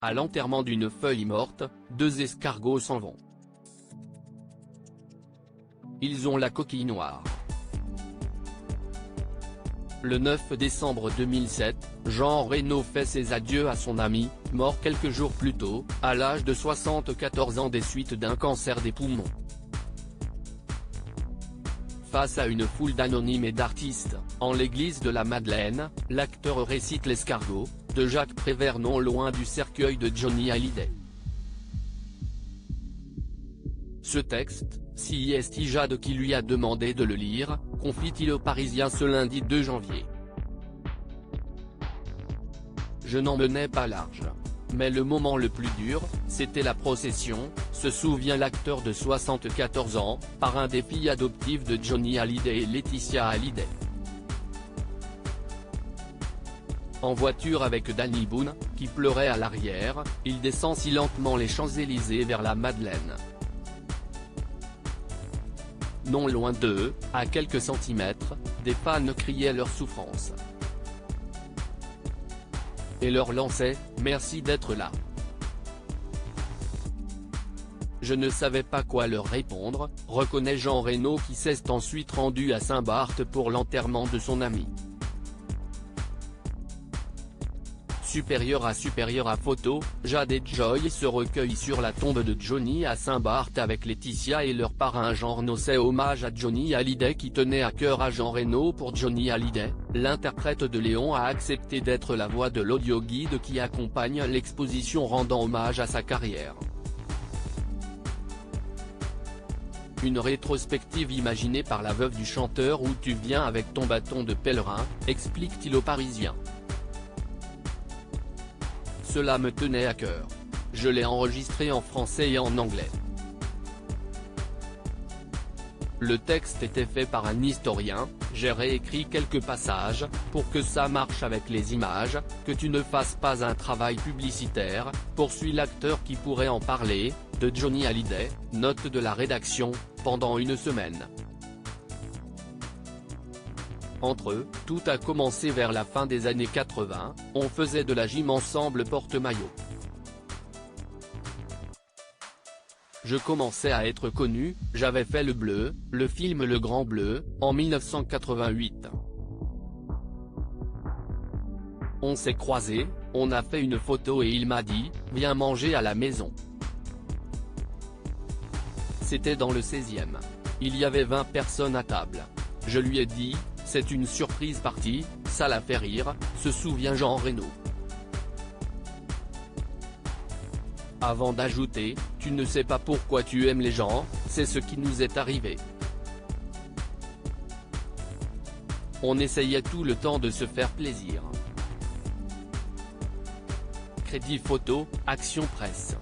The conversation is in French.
À l'enterrement d'une feuille morte, 2 escargots s'en vont. Ils ont la coquille noire. Le 9 décembre 2007, Jean Reno fait ses adieux à son ami, mort quelques jours plus tôt, à l'âge de 74 ans des suites d'un cancer des poumons. Face à une foule d'anonymes et d'artistes, en l'église de la Madeleine, l'acteur récite l'Escargot, de Jacques Prévert non loin du cercueil de Johnny Hallyday. Ce texte, si est Jade qui lui a demandé de le lire, confie-t-il au Parisien ce lundi 2 janvier. Je n'en menais pas large. Mais le moment le plus dur, c'était la procession, se souvient l'acteur de 74 ans, parrain des filles adoptives de Johnny Hallyday et Laetitia Hallyday. En voiture avec Danny Boone, qui pleurait à l'arrière, il descend si lentement les Champs-Élysées vers la Madeleine. Non loin d'eux, à quelques centimètres, des fans criaient leur souffrance. Et leur lançaient « Merci d'être là ». Je ne savais pas quoi leur répondre, reconnaît Jean Reno qui s'est ensuite rendu à Saint-Barth pour l'enterrement de son ami. Supérieur à photo, Jade et Joy se recueillent sur la tombe de Johnny à Saint-Barth avec Laetitia et leur parrain Jean Reno. C'est hommage à Johnny Hallyday qui tenait à cœur à Jean Reno. Pour Johnny Hallyday, l'interprète de Léon a accepté d'être la voix de l'audio-guide qui accompagne l'exposition rendant hommage à sa carrière. Une rétrospective imaginée par la veuve du chanteur où tu viens avec ton bâton de pèlerin, explique-t-il aux Parisiens. Cela me tenait à cœur. Je l'ai enregistré en français et en anglais. Le texte était fait par un historien, j'ai réécrit quelques passages, pour que ça marche avec les images, que tu ne fasses pas un travail publicitaire, poursuit l'acteur qui pourrait en parler, de Johnny Hallyday, note de la rédaction, pendant une semaine. Entre eux, tout a commencé vers la fin des années 80, on faisait de la gym ensemble porte-maillot. Je commençais à être connu, j'avais fait Le Bleu, le film Le Grand Bleu, en 1988. On s'est croisés, on a fait une photo et il m'a dit, viens manger à la maison. C'était dans le 16e. Il y avait 20 personnes à table. Je lui ai dit, c'est une surprise party, ça l'a fait rire, se souvient Jean Reno. Avant d'ajouter, tu ne sais pas pourquoi tu aimes les gens, c'est ce qui nous est arrivé. On essayait tout le temps de se faire plaisir. Crédit photo, Action Presse.